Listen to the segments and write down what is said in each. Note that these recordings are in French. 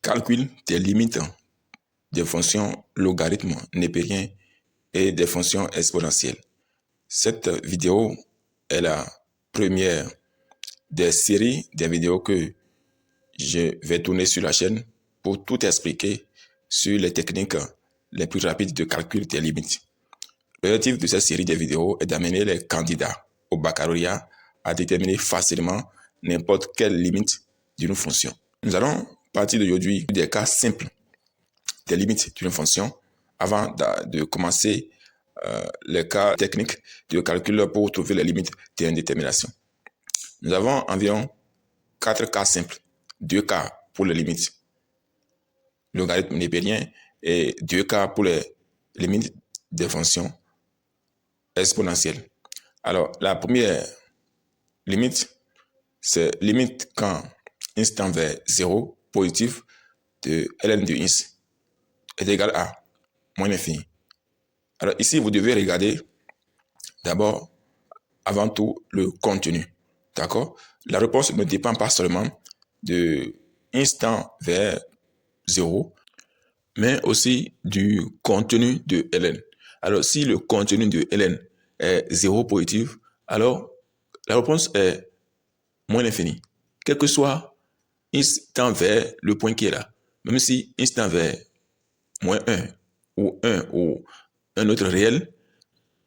Calcule des limites des fonctions logarithmes népériens et des fonctions exponentielles. Cette vidéo est la première des séries de vidéos que je vais tourner sur la chaîne pour tout expliquer sur les techniques les plus rapides de calcul des limites. L'objectif de cette série de vidéos est d'amener les candidats au baccalauréat à déterminer facilement n'importe quelle limite d'une fonction. Nous allons partir d'aujourd'hui des cas simples des limites d'une fonction avant de commencer les cas techniques de calcul pour trouver les limites d'une détermination. Nous avons environ 4 cas simples, 2 cas pour les limites logarithmes népériens et 2 cas pour les limites des fonctions exponentielles. Alors, la première limite, c'est limite quand x tend vers 0 positif de ln de x est égal à moins l'infini. Alors ici, vous devez regarder d'abord, avant tout, le contenu. D'accord? La réponse ne dépend pas seulement de x tend vers 0, mais aussi du contenu de ln. Alors, si le contenu de ln est 0 positif, alors la réponse est moins l'infini. Quel que soit x tend vers le point qui est là, même si x tend vers moins 1 ou 1 ou un autre réel,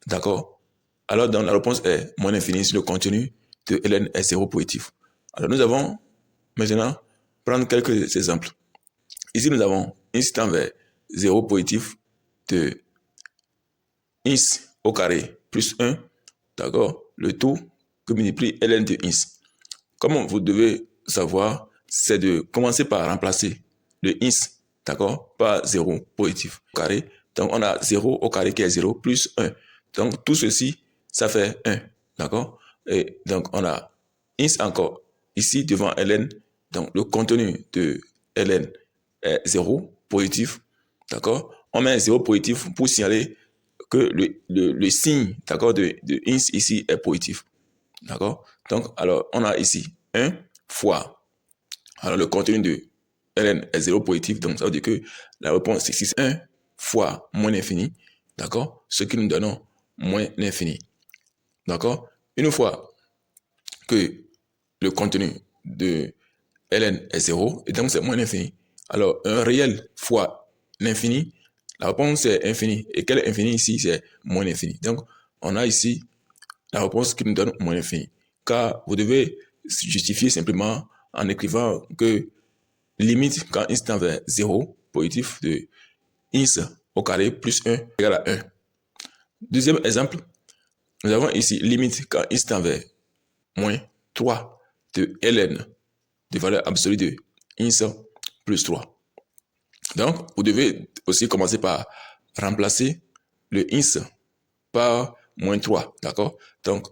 d'accord? Alors, donc, la réponse est moins l'infini si le contenu de ln est 0 positif. Alors, nous allons maintenant prendre quelques exemples. Ici, nous avons x tend vers 0 positif de x au carré plus 1, d'accord? Le tout que multiplie ln de x. Comme vous devez savoir, c'est de commencer par remplacer le x, d'accord, par 0 positif au carré. Donc, on a 0 au carré qui est 0 plus 1. Donc, tout ceci, ça fait 1, d'accord? Et donc, on a x encore ici devant ln. Donc, le contenu de ln est 0 positif, d'accord? On met 0 positif pour signaler que le signe, d'accord, de x ici est positif, d'accord? Donc, alors, on a ici 1 fois, alors le contenu de ln est 0 positif, donc ça veut dire que la réponse c'est 1 fois moins l'infini, d'accord? Ce qui nous donne moins l'infini, d'accord? Une fois que le contenu de ln est 0, et donc c'est moins l'infini, alors un réel fois l'infini, la réponse est infini. Et quel est infini ici? C'est moins l'infini. Donc, on a ici la réponse qui nous donne moins l'infini. Car vous devez justifier simplement en écrivant que limite quand x tend vers 0 positif de x au carré plus 1 égale à 1. Deuxième exemple, nous avons ici limite quand x tend vers moins 3 de ln de valeur absolue de x plus 3. Donc, vous devez aussi commencer par remplacer le x par moins 3, d'accord? Donc,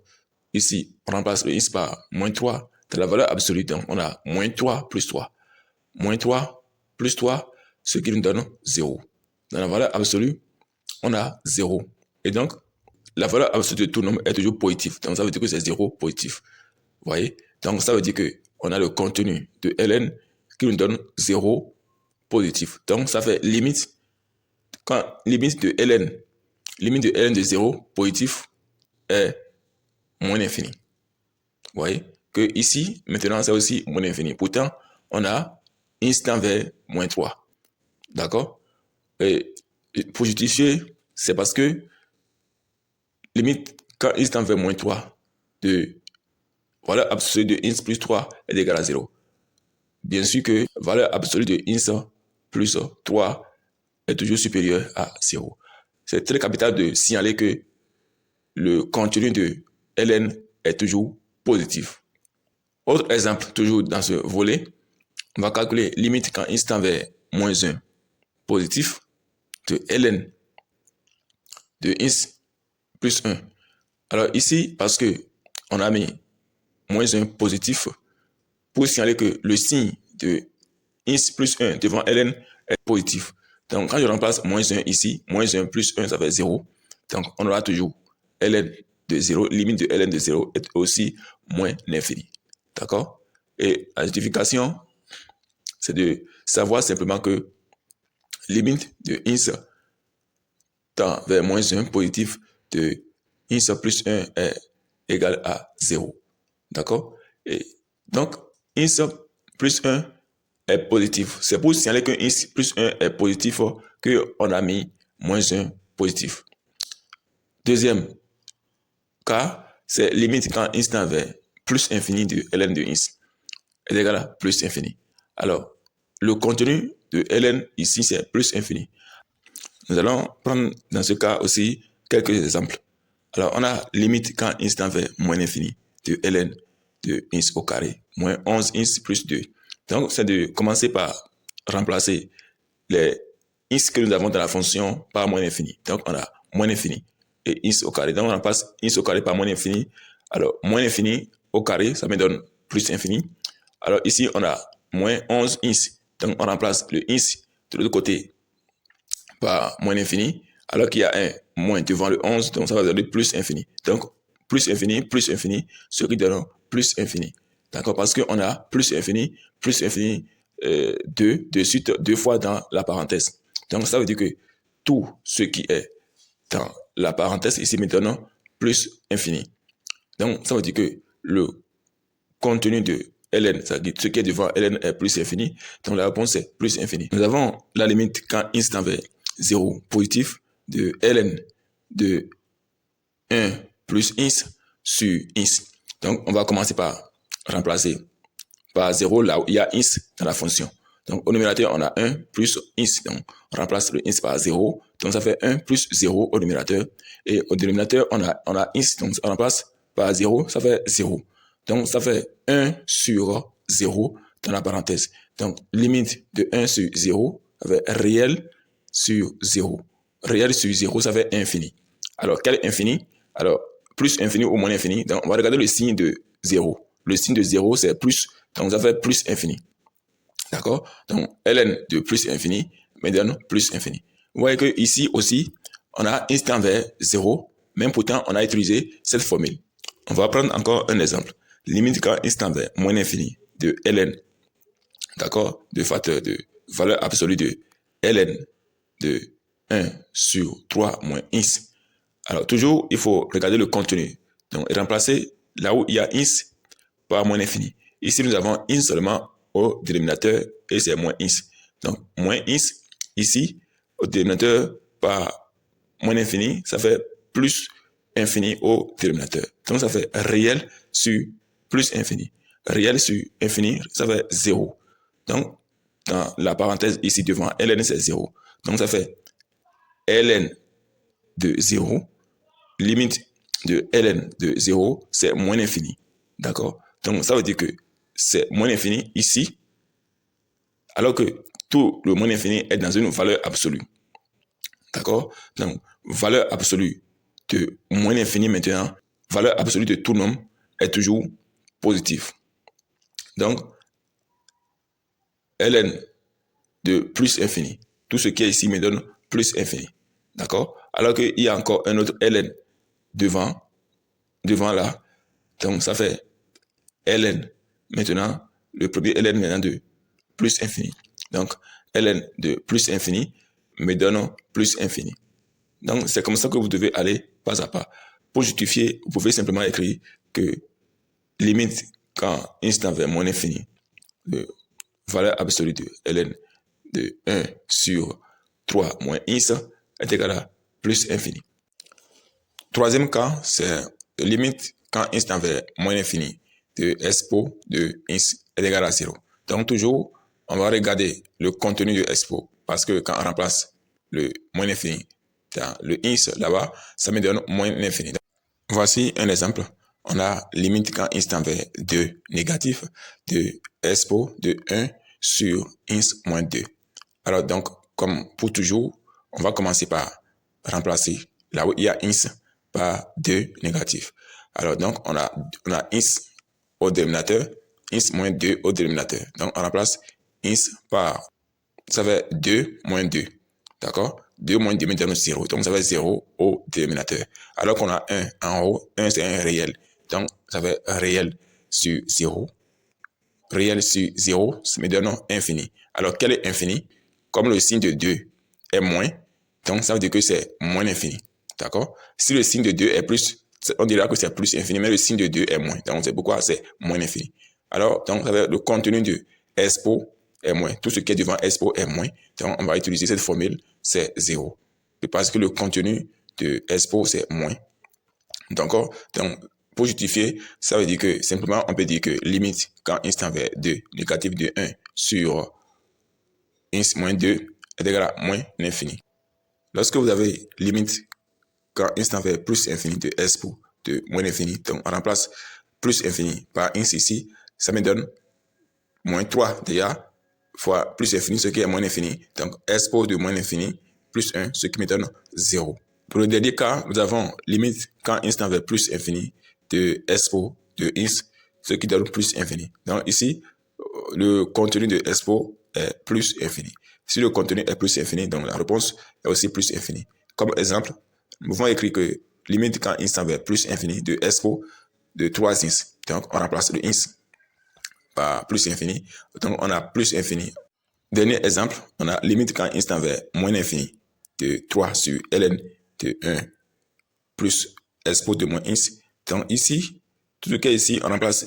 ici, on remplace le x par moins 3 de la valeur absolue. Donc, on a moins 3 plus 3. Moins 3 plus 3, ce qui nous donne 0. Dans la valeur absolue, on a 0. Et donc, la valeur absolue de tout nombre est toujours positive. Donc, ça veut dire que c'est 0 positif. Vous voyez? Donc, ça veut dire qu'on a le contenu de ln qui nous donne 0 positif. Donc, ça fait limite, quand limite de ln de 0 positif est moins l'infini. Vous voyez? Que ici, maintenant, c'est aussi moins l'infini. Pourtant, on a x tend vers moins 3. D'accord? Et pour justifier, c'est parce que limite, quand x tend vers moins 3, de valeur absolue de x plus 3 est égal à 0. Bien sûr que valeur absolue de x plus 3 est toujours supérieure à 0. C'est très capital de signaler que le contenu de ln est toujours positif. Autre exemple, toujours dans ce volet, on va calculer limite quand x tend vers moins 1 positif de ln de x plus 1. Alors ici, parce que on a mis moins 1 positif pour signaler que le signe de x plus 1 devant ln est positif. Donc quand je remplace moins 1 ici, moins 1 plus 1, ça fait 0. Donc on aura toujours ln de 0, limite de ln de 0 est aussi moins l'infini. D'accord? Et la justification c'est de savoir simplement que limite de ins tend vers moins 1 positif de ins plus 1 est égal à 0. D'accord? Et donc, ins plus 1 est positif. C'est pour signaler que ins plus 1 est positif qu'on a mis moins 1 positif. Deuxième cas, c'est limite quand ins tend vers plus infini de ln de ins est égal à plus infini. Alors, le contenu de ln ici, c'est plus infini. Nous allons prendre dans ce cas aussi quelques exemples. Alors, on a limite quand ins tend vers moins infini de ln de ins au carré, moins 11 ins plus 2. Donc, c'est de commencer par remplacer les ins que nous avons dans la fonction par moins infini. Donc, on a moins infini et ins au carré. Donc, on remplace ins au carré par moins infini. Alors, moins infini au carré, ça me donne plus infini. Alors, ici, on a moins 11 ins. Donc, on remplace le ins de l'autre côté par moins infini, alors qu'il y a un moins devant le 11, donc ça va donner plus infini. Donc, plus infini, ce qui donne plus infini. D'accord? Parce qu'on a plus infini, 2 de suite, 2 fois dans la parenthèse. Donc, ça veut dire que tout ce qui est dans la parenthèse ici me donne plus infini. Donc, ça veut dire que le contenu de ln, c'est-à-dire ce qui est devant ln est plus infini, donc la réponse est plus infini. Nous avons la limite quand ins tend vers 0 positif de ln de 1 plus ins sur ins. Donc, on va commencer par remplacer par 0 là où il y a ins dans la fonction. Donc, au numérateur, on a 1 plus ins. Donc, on remplace le ins par 0. Donc, ça fait 1 plus 0 au numérateur. Et au dénominateur, on a ins. Donc, on remplace par 0. Ça fait 0. Donc, ça fait 1 sur 0 dans la parenthèse. Donc, limite de 1 sur 0, ça fait réel sur 0. Réel sur 0, ça fait infini. Alors, quel infini? Alors, plus infini ou moins infini. Donc, on va regarder le signe de 0. Le signe de 0, c'est plus. Donc, ça fait plus infini. D'accord? Donc, ln de plus infini me donne plus infini. Vous voyez que ici aussi, on a ins tend vers 0, même pourtant, on a utilisé cette formule. On va prendre encore un exemple. Limite quand ins tend vers moins infini de ln, d'accord, de facteur de valeur absolue de ln de 1 sur 3 moins ins. Alors, toujours, il faut regarder le contenu. Donc, remplacer là où il y a ins par moins infini. Ici, nous avons ins seulement au dénominateur et c'est moins ins. Donc, moins ins, ici, au dénominateur par moins infini, ça fait plus infini au dénominateur. Donc, ça fait réel sur plus infini. Réel sur infini, ça fait 0. Donc, dans la parenthèse ici devant ln, c'est 0. Donc, ça fait ln de 0. Limite de ln de 0, c'est moins infini. D'accord? Donc, ça veut dire que c'est moins infini ici, alors que tout le moins infini est dans une valeur absolue. D'accord? Donc, valeur absolue de moins infini maintenant, valeur absolue de tout nombre est toujours positive. Donc, ln de plus infini, tout ce qui est ici me donne plus infini. D'accord? Alors qu'il y a encore un autre ln devant là. Donc, ça fait ln. Maintenant, le premier ln maintenant de plus infini. Donc, ln de plus infini me donne plus infini. Donc, c'est comme ça que vous devez aller pas à pas. Pour justifier, vous pouvez simplement écrire que limite quand ins tend vers moins infini, de valeur absolue de ln de 1 sur 3 moins ins est égal à plus infini. Troisième cas, c'est limite quand ins tend vers moins infini de expo de ins est égal à 0. Donc, toujours, on va regarder le contenu de expo parce que quand on remplace le moins infini dans le ins là-bas, ça me donne moins infini. Voici un exemple. On a limite quand ins tend vers 2 négatif de expo de 1 sur ins moins 2. Alors donc, comme pour toujours, on va commencer par remplacer là où il y a ins par 2 négatif. Alors donc, on a ins au dénominateur, ins moins 2 au dénominateur. Donc, on remplace ins par, ça fait 2 moins 2. D'accord? 2 moins 2 me donne 0. Donc, ça fait 0 au dénominateur. Alors qu'on a 1 en haut, 1 c'est un réel. Donc, ça fait réel sur 0. réel sur 0, ça me donne infini. Alors, quel est infini? Comme le signe de 2 est moins, donc ça veut dire que c'est moins l'infini. D'accord? Si le signe de 2 est plus, on dira que c'est plus infini, mais le signe de 2 est moins. Donc, c'est pourquoi c'est moins l'infini. Alors, donc, le contenu de Expo est moins. Tout ce qui est devant Expo est moins. Donc, on va utiliser cette formule, c'est 0. Parce que le contenu de Expo, c'est moins. D'accord? Donc, pour justifier, ça veut dire que simplement, on peut dire que limite, quand x tend vers 2, négatif de 1 sur x moins 2 est égal à moins l'infini. Lorsque vous avez limite, quand x tend vers plus infini de Expo de moins l'infini, donc on remplace plus infini par x ici, ça me donne moins 3 déjà, fois plus infini, ce qui est moins infini. Donc, Expo de moins l'infini plus 1, ce qui me donne 0. Pour le dernier cas, nous avons limite quand x tend vers plus infini de Expo de x, ce qui donne plus infini. Donc ici, le contenu de Expo est plus infini. Si le contenu est plus infini, donc la réponse est aussi plus infini. Comme exemple, nous pouvons écrire que limite quand x tend vers plus infini de Expo de 3x. Donc on remplace le x par plus infini. Donc on a plus infini. Dernier exemple, on a limite quand x tend vers moins l'infini de 3 sur ln de 1 plus Expo de moins x. Donc ici, tout ce qui est ici, on remplace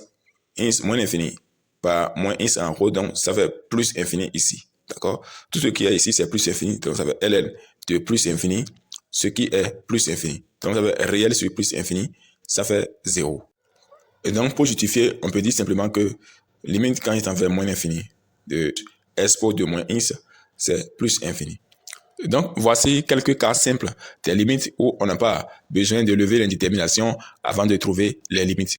x moins l'infini par moins x en haut, donc ça fait plus infini ici. D'accord? Tout ce qui est ici, c'est plus infini, donc ça fait ln de plus infini, ce qui est plus infini. Donc ça fait réel sur plus infini, ça fait 0. Et donc pour justifier, on peut dire simplement que limite quand il tend vers moins l'infini de Expo de moins x, c'est plus infini. Donc, voici quelques cas simples des limites où on n'a pas besoin de lever l'indétermination avant de trouver les limites.